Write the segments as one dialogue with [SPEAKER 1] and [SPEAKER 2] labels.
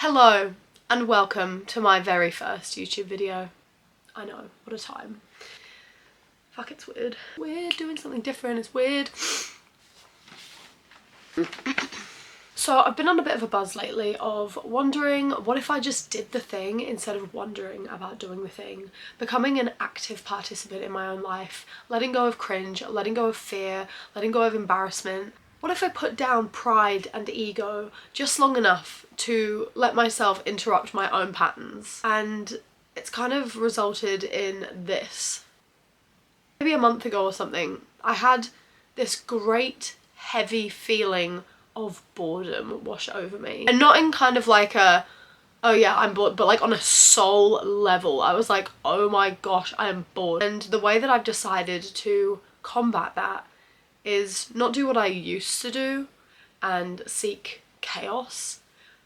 [SPEAKER 1] Hello and welcome to my very first YouTube video. I know, what a time. Fuck, it's weird. We're doing something different, it's weird. So I've been on a bit of a buzz lately of wondering what if I just did the thing instead of wondering about doing the thing. Becoming an active participant in my own life, letting go of cringe, letting go of fear, letting go of embarrassment. What if I put down pride and ego just long enough to let myself interrupt my own patterns? And it's kind of resulted in this. Maybe a month ago or something, I had this great heavy feeling of boredom wash over me. And not in kind of like a, oh yeah, I'm bored, but like on a soul level. I was like, oh my gosh, I am bored. And the way that I've decided to combat that is not do what I used to do and seek chaos,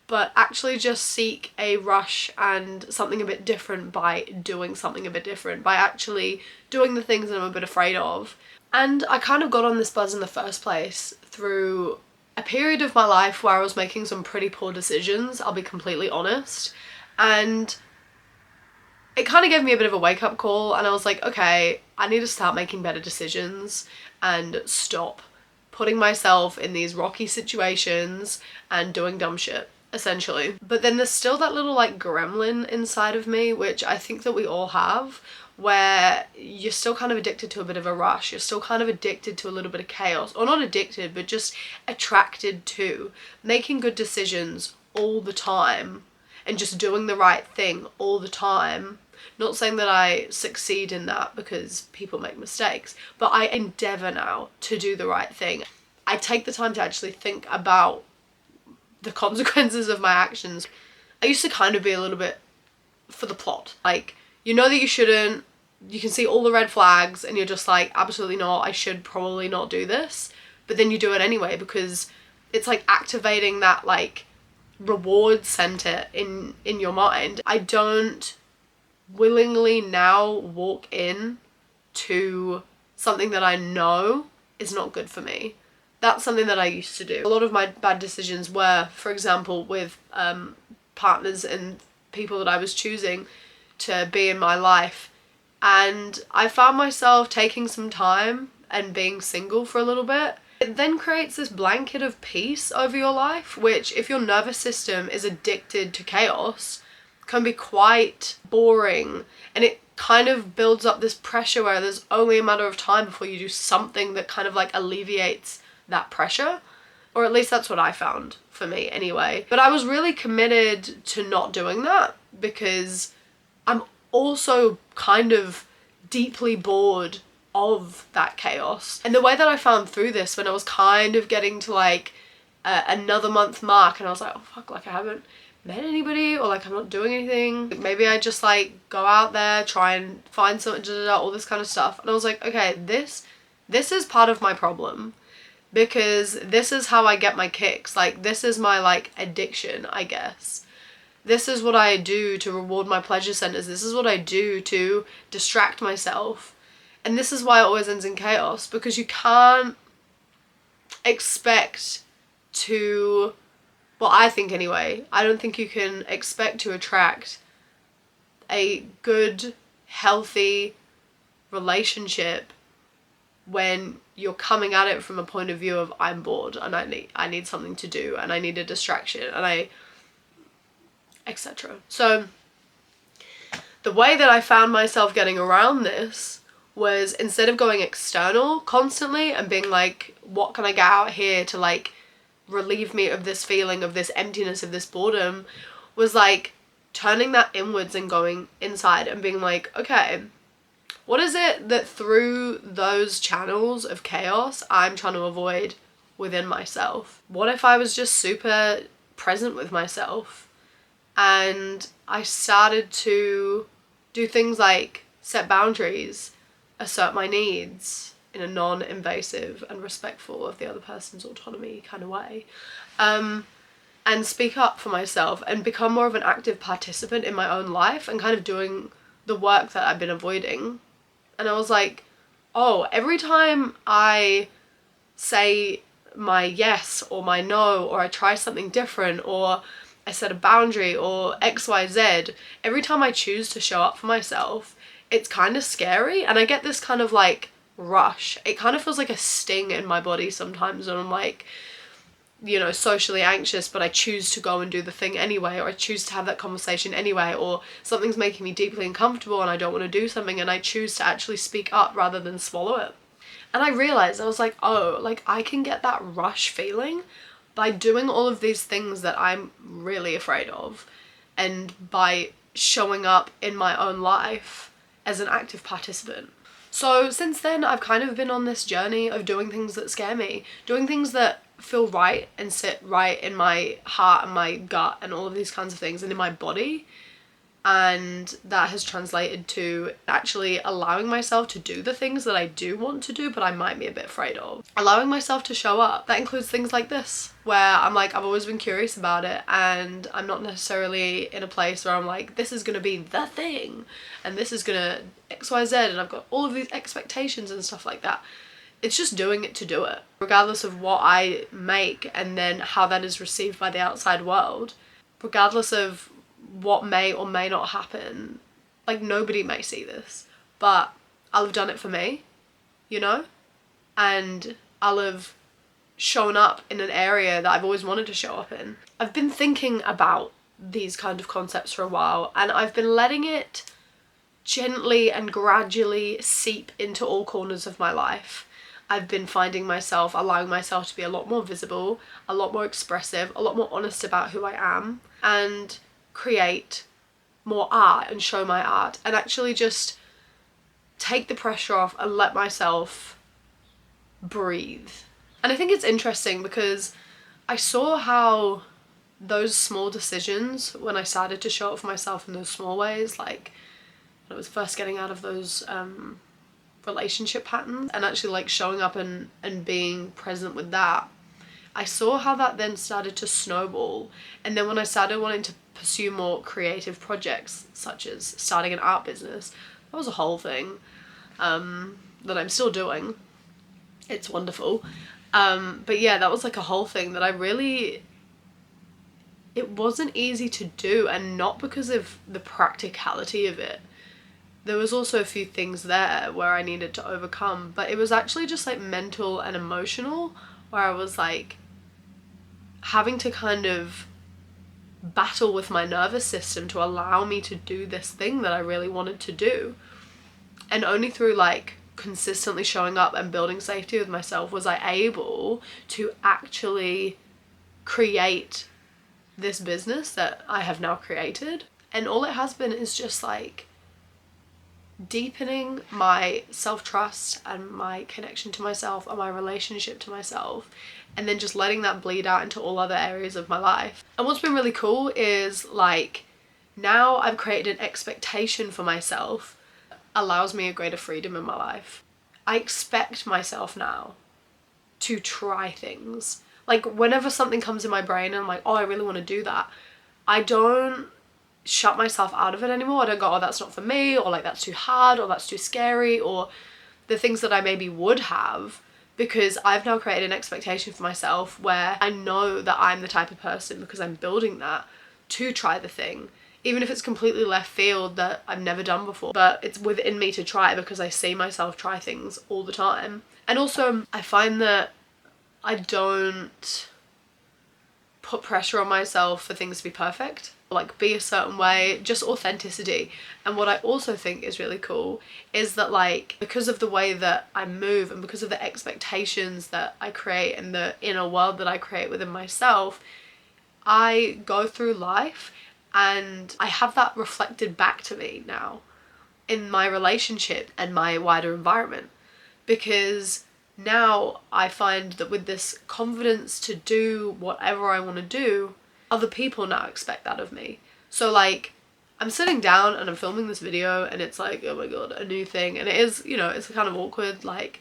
[SPEAKER 1] but actually just seek a rush and something a bit different by doing something a bit different, by actually doing the things that I'm a bit afraid of. And I kind of got on this buzz in the first place through a period of my life where I was making some pretty poor decisions, I'll be completely honest, and it kind of gave me a bit of a wake-up call, and I was like, okay, I need to start making better decisions and stop putting myself in these rocky situations and doing dumb shit, essentially. But then there's still that little like gremlin inside of me, which I think that we all have, where you're still kind of addicted to a bit of a rush. You're still kind of addicted to a little bit of chaos, or not addicted, but just attracted to making good decisions all the time and just doing the right thing all the time. Not saying that I succeed in that, because people make mistakes, but I endeavour now to do the right thing. I take the time to actually think about the consequences of my actions. I used to kind of be a little bit for the plot. Like, you know that you shouldn't, you can see all the red flags and you're just like, absolutely not, I should probably not do this. But then you do it anyway because it's like activating that like reward center in your mind. I don't willingly now walk in to something that I know is not good for me. That's something that I used to do. A lot of my bad decisions were, for example, with partners and people that I was choosing to be in my life, and I found myself taking some time and being single for a little bit. It then creates this blanket of peace over your life, which if your nervous system is addicted to chaos, can be quite boring, and it kind of builds up this pressure where there's only a matter of time before you do something that kind of like alleviates that pressure, or at least that's what I found for me anyway. But I was really committed to not doing that because I'm also kind of deeply bored of that chaos. And the way that I found through this, when I was kind of getting to like another month mark and I was like, oh fuck, like I haven't met anybody, or like I'm not doing anything, maybe I just like go out there, try and find something, all this kind of stuff. And I was like, okay, this is part of my problem, because this is how I get my kicks. Like, this is my like addiction, I guess. This is what I do to reward my pleasure centers. This is what I do to distract myself. And this is why it always ends in chaos, because you can't expect to, well, I think anyway, I don't think you can expect to attract a good, healthy relationship when you're coming at it from a point of view of I'm bored and I need something to do and I need a distraction and etc. So the way that I found myself getting around this was, instead of going external constantly and being like, what can I get out here to like relieve me of this feeling, of this emptiness, of this boredom, was like turning that inwards and going inside and being like, okay, what is it that through those channels of chaos I'm trying to avoid within myself? What if I was just super present with myself and I started to do things like set boundaries, assert my needs in a non-invasive and respectful of the other person's autonomy kind of way, and speak up for myself and become more of an active participant in my own life and kind of doing the work that I've been avoiding. And I was like, oh, every time I say my yes or my no, or I try something different, or I set a boundary or XYZ, every time I choose to show up for myself, it's kind of scary, and I get this kind of like rush. It kind of feels like a sting in my body sometimes when I'm like, you know, socially anxious, but I choose to go and do the thing anyway, or I choose to have that conversation anyway, or something's making me deeply uncomfortable and I don't want to do something, and I choose to actually speak up rather than swallow it. And I realized, I was like, oh, like I can get that rush feeling by doing all of these things that I'm really afraid of, and by showing up in my own life as an active participant. So since then, I've kind of been on this journey of doing things that scare me, doing things that feel right and sit right in my heart and my gut and all of these kinds of things, and in my body. And that has translated to actually allowing myself to do the things that I do want to do but I might be a bit afraid of. Allowing myself to show up. That includes things like this, where I'm like, I've always been curious about it, and I'm not necessarily in a place where I'm like, this is gonna be the thing and this is gonna XYZ, and I've got all of these expectations and stuff like that. It's just doing it to do it, regardless of what I make and then how that is received by the outside world, regardless of what may or may not happen. Like, nobody may see this, but I'll have done it for me, you know, and I'll have shown up in an area that I've always wanted to show up in. I've been thinking about these kind of concepts for a while, and I've been letting it gently and gradually seep into all corners of my life. I've been finding myself, allowing myself to be a lot more visible, a lot more expressive, a lot more honest about who I am, and create more art and show my art, and actually just take the pressure off and let myself breathe. And I think it's interesting because I saw how those small decisions, when I started to show up for myself in those small ways, like when I was first getting out of those relationship patterns and actually like showing up and being present with that, I saw how that then started to snowball. And then when I started wanting to pursue more creative projects, such as starting an art business, that was a whole thing that I'm still doing. It's wonderful. But yeah, that was like a whole thing that it wasn't easy to do, and not because of the practicality of it. There was also a few things there where I needed to overcome, but it was actually just like mental and emotional, where I was like having to kind of battle with my nervous system to allow me to do this thing that I really wanted to do. And only through like consistently showing up and building safety with myself was I able to actually create this business that I have now created. And all it has been is just like deepening my self-trust and my connection to myself and my relationship to myself, and then just letting that bleed out into all other areas of my life. And what's been really cool is like now I've created an expectation for myself that allows me a greater freedom in my life. I expect myself now to try things. Like whenever something comes in my brain and I'm like, oh, I really want to do that, I don't shut myself out of it anymore. I don't go, oh, that's not for me, or like that's too hard, or that's too scary, or the things that I maybe would have, because I've now created an expectation for myself where I know that I'm the type of person, because I'm building that, to try the thing, even if it's completely left field that I've never done before, but it's within me to try because I see myself try things all the time. And also I find that I don't put pressure on myself for things to be perfect, like be a certain way, just authenticity. And what I also think is really cool is that like because of the way that I move and because of the expectations that I create and the inner world that I create within myself, I go through life and I have that reflected back to me now in my relationship and my wider environment, because now I find that with this confidence to do whatever I want to do, other people now expect that of me. So like I'm sitting down and I'm filming this video and it's like, oh my god, a new thing. And it is, you know, it's kind of awkward like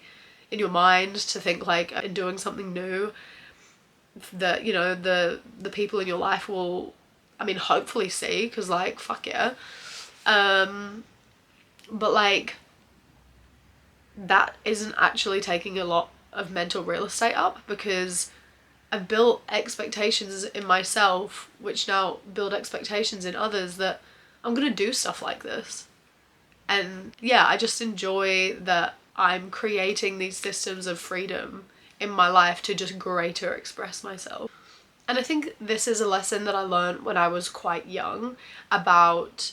[SPEAKER 1] in your mind to think like in doing something new that, you know, the people in your life will, I mean, hopefully see, because like fuck yeah. But like that isn't actually taking a lot of mental real estate up, because I've built expectations in myself, which now build expectations in others, that I'm gonna do stuff like this. And yeah, I just enjoy that I'm creating these systems of freedom in my life to just greater express myself. And I think this is a lesson that I learned when I was quite young, about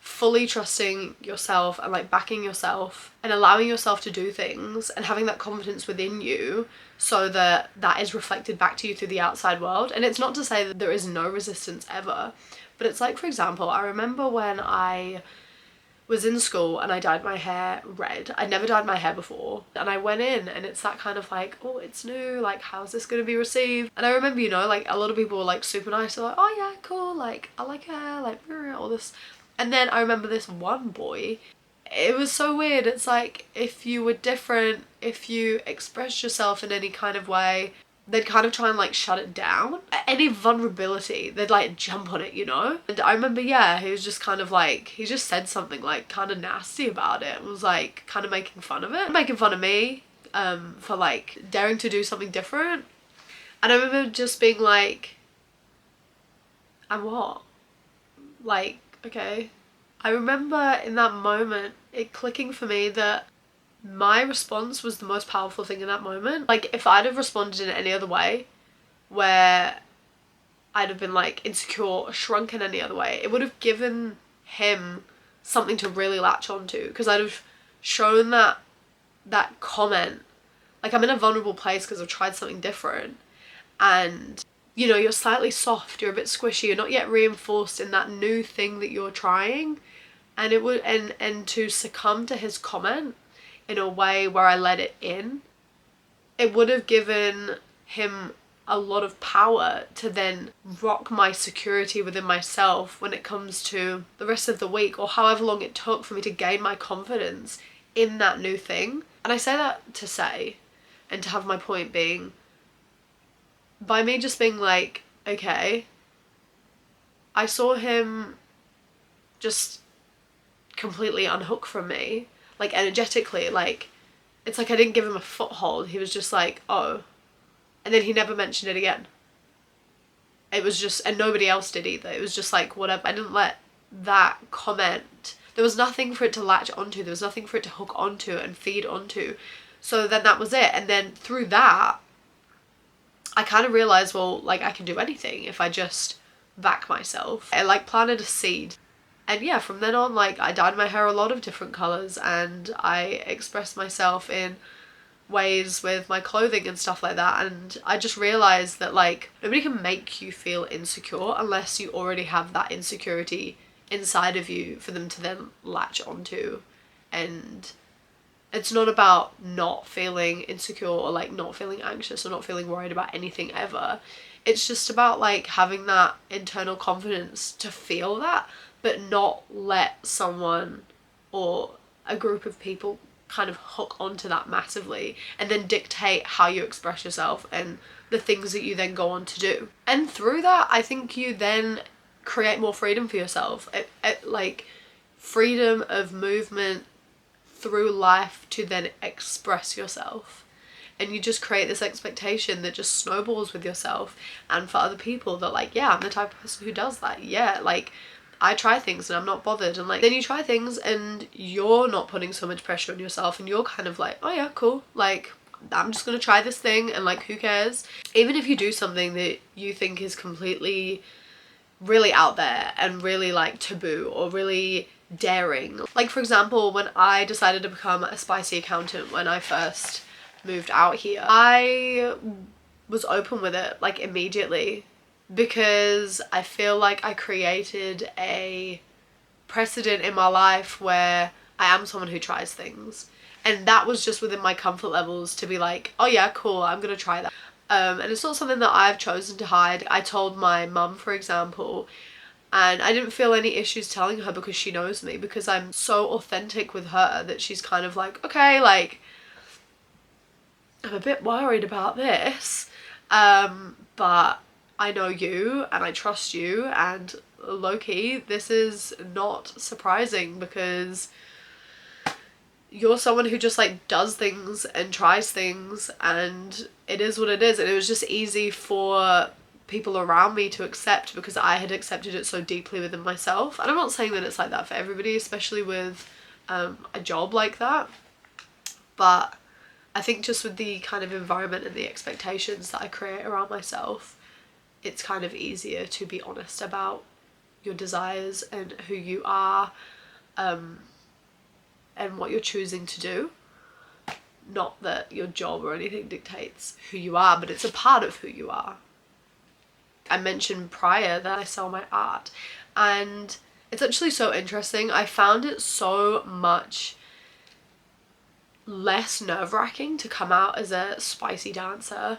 [SPEAKER 1] fully trusting yourself and like backing yourself and allowing yourself to do things and having that confidence within you so that that is reflected back to you through the outside world. And it's not to say that there is no resistance ever, but it's like, for example, I remember when I was in school and I dyed my hair red. I'd never dyed my hair before, and I went in and it's that kind of like, oh, it's new, like how's this gonna be received? And I remember, you know, like a lot of people were like super nice, they're like, oh yeah, cool, like I like your hair, like all this. And then I remember this one boy, it was so weird. It's like, if you were different, if you expressed yourself in any kind of way, they'd kind of try and like shut it down. Any vulnerability, they'd like jump on it, you know? And I remember, yeah, he was just kind of like, he just said something like kind of nasty about it. It was like kind of making fun of it, making fun of me for like daring to do something different. And I remember just being like, and what? Like, okay. I remember in that moment it clicking for me that my response was the most powerful thing in that moment. Like, if I'd have responded in any other way, where I'd have been like insecure or shrunk in any other way, it would have given him something to really latch onto, because I'd have shown that comment, like I'm in a vulnerable place because I've tried something different, and you know, you're slightly soft, you're a bit squishy, you're not yet reinforced in that new thing that you're trying. And it would, and to succumb to his comment in a way where I let it in, it would have given him a lot of power to then rock my security within myself when it comes to the rest of the week, or however long it took for me to gain my confidence in that new thing. And I say that to say, and to have my point being, by me just being like, okay, I saw him just completely unhook from me, like energetically, like it's like I didn't give him a foothold. He was just like, oh, and then he never mentioned it again. It was just, and nobody else did either. It was just like, whatever. I didn't let that comment, there was nothing for it to latch onto, there was nothing for it to hook onto and feed onto. So then that was it. And then through that I kind of realized, well, like I can do anything if I just back myself. I like planted a seed. And yeah, from then on, like I dyed my hair a lot of different colours, and I expressed myself in ways with my clothing and stuff like that. And I just realised that like nobody can make you feel insecure unless you already have that insecurity inside of you for them to then latch onto. And it's not about not feeling insecure or like not feeling anxious or not feeling worried about anything ever. It's just about like having that internal confidence to feel that, but not let someone or a group of people kind of hook onto that massively and then dictate how you express yourself and the things that you then go on to do. And through that, I think you then create more freedom for yourself. Like freedom of movement through life to then express yourself. And you just create this expectation that just snowballs with yourself and for other people that like, yeah, I'm the type of person who does that. Yeah, like I try things and I'm not bothered. And like then you try things and you're not putting so much pressure on yourself and you're kind of like, oh yeah, cool, like I'm just gonna try this thing and like who cares. Even if you do something that you think is completely really out there and really like taboo or really daring, like for example when I decided to become a spicy accountant when I first moved out here, I was open with it like immediately, because I feel like I created a precedent in my life where I am someone who tries things, and that was just within my comfort levels to be like, oh yeah, cool, I'm gonna try that. And it's not something that I've chosen to hide. I told my mum, for example, and I didn't feel any issues telling her because she knows me, because I'm so authentic with her that she's kind of like, okay, like I'm a bit worried about this, but I know you and I trust you, and low-key this is not surprising because you're someone who just like does things and tries things, and it is what it is, and it was just easy for people around me to accept because I had accepted it so deeply within myself. And I'm not saying that it's like that for everybody, especially with a job like that, but I think just with the kind of environment and the expectations that I create around myself, it's kind of easier to be honest about your desires and who you are, and what you're choosing to do. Not that your job or anything dictates who you are, but it's a part of who you are. I mentioned prior that I sell my art, and it's actually so interesting. I found it so much less nerve-wracking to come out as a spicy dancer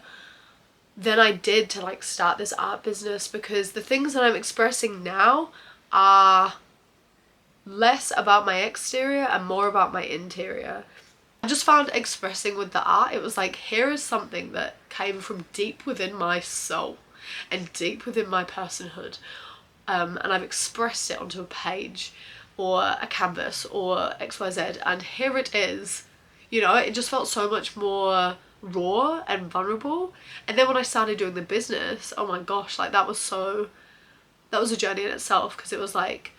[SPEAKER 1] than I did to like start this art business, because the things that I'm expressing now are less about my exterior and more about my interior. I just found expressing with the art, it was like, here is something that came from deep within my soul and deep within my personhood, and I've expressed it onto a page or a canvas or XYZ, and here it is. You know, it just felt so much more raw and vulnerable. And then when I started doing the business, oh my gosh, like that was a journey in itself, because it was like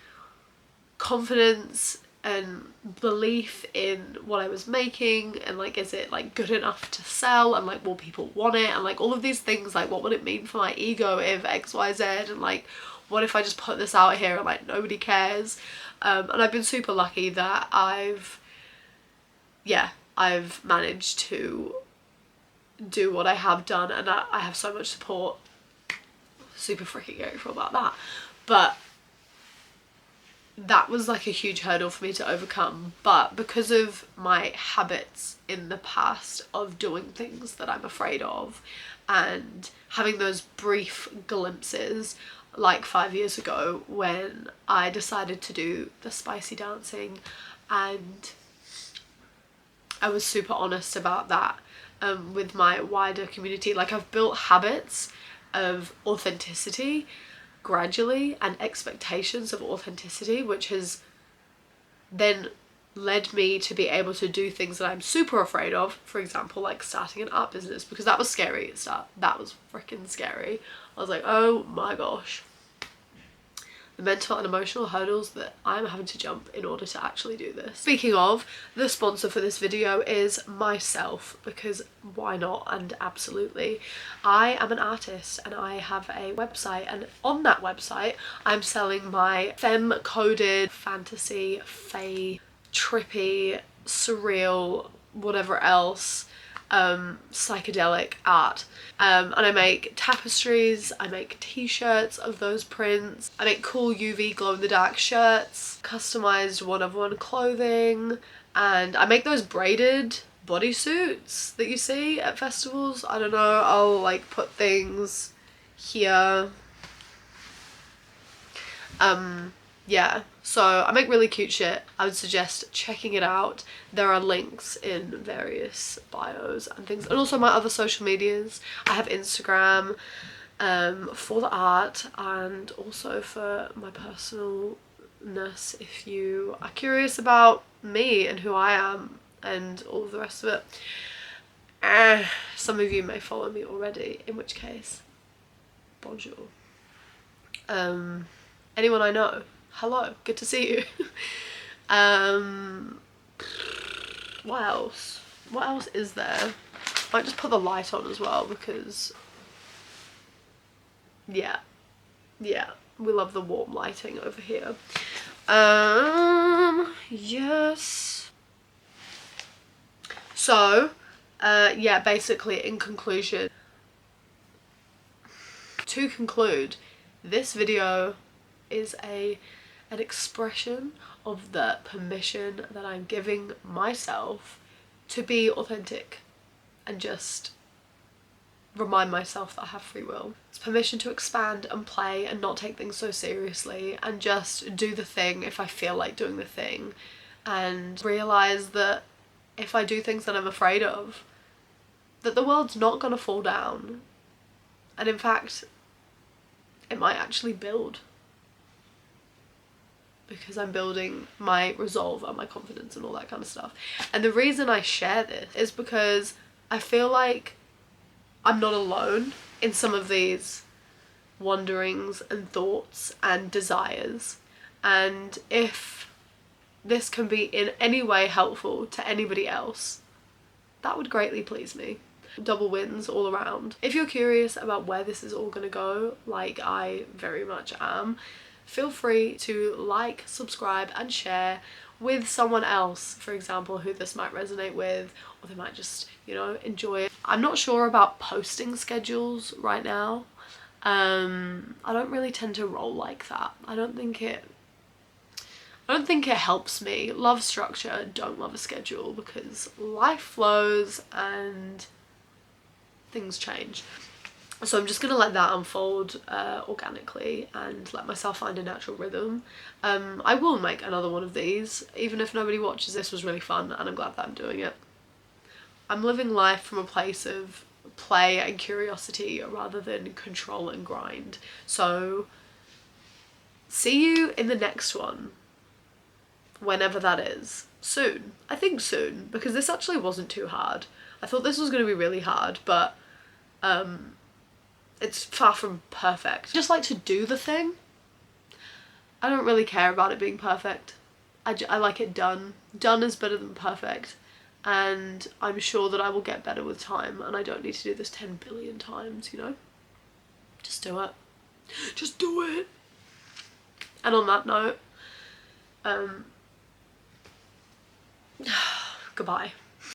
[SPEAKER 1] confidence and belief in what I was making, and like, is it like good enough to sell, and like, will people want it, and like all of these things, like what would it mean for my ego if XYZ, and like what if I just put this out here and like nobody cares. And I've been super lucky that I've managed to do what I have done, and I have so much support. Super freaking grateful about that. But that was like a huge hurdle for me to overcome. But because of my habits in the past of doing things that I'm afraid of, and having those brief glimpses like 5 years ago when I decided to do the spicy dancing, and I was super honest about that with my wider community. Like, I've built habits of authenticity gradually, and expectations of authenticity, which has then led me to be able to do things that I'm super afraid of. For example, like starting an art business, because that was scary at the start. That was freaking scary. I was like, oh my gosh. The mental and emotional hurdles that I'm having to jump in order to actually do this. Speaking of, the sponsor for this video is myself, because why not? And absolutely. I am an artist and I have a website, and on that website I'm selling my femme-coded, fantasy, fae, trippy, surreal, whatever else, psychedelic art, and I make tapestries, I make t-shirts of those prints, I make cool UV glow-in-the-dark shirts, customized one-of-one clothing, and I make those braided bodysuits that you see at festivals. I don't know, I'll like put things here. Yeah, so I make really cute shit. I would suggest checking it out. There are links in various bios and things, and also my other social medias. I have Instagram for the art, and also for my personalness, if you are curious about me and who I am and all of the rest of it. Some of you may follow me already, in which case, bonjour. Anyone I know, hello, good to see you. What else? What else is there? I might just put the light on as well, because yeah, we love the warm lighting over here. Yes. So, yeah, basically in conclusion, to conclude, this video is an expression of the permission that I'm giving myself to be authentic and just remind myself that I have free will. It's permission to expand and play and not take things so seriously, and just do the thing if I feel like doing the thing, and realize that if I do things that I'm afraid of, that the world's not gonna fall down, and in fact it might actually build, because I'm building my resolve and my confidence and all that kind of stuff. And the reason I share this is because I feel like I'm not alone in some of these wanderings and thoughts and desires, and if this can be in any way helpful to anybody else, that would greatly please me. Double wins all around. If you're curious about where this is all gonna go, like I very much am, feel free to like, subscribe and share with someone else, for example, who this might resonate with, or they might just, you know, enjoy it. I'm not sure about posting schedules right now. I don't really tend to roll like that. I don't think it helps me. Love structure, don't love a schedule, because life flows and things change. So I'm just gonna let that unfold organically and let myself find a natural rhythm. I will make another one of these, even if nobody watches. This was really fun and I'm glad that I'm doing it. I'm living life from a place of play and curiosity rather than control and grind. So see you in the next one, whenever that is. Soon. I think soon, because this actually wasn't too hard. I thought this was going to be really hard, but it's far from perfect. I just like to do the thing. I don't really care about it being perfect. I like it done. Done is better than perfect. And I'm sure that I will get better with time, and I don't need to do this 10 billion times, you know? Just do it. Just do it. And on that note, goodbye.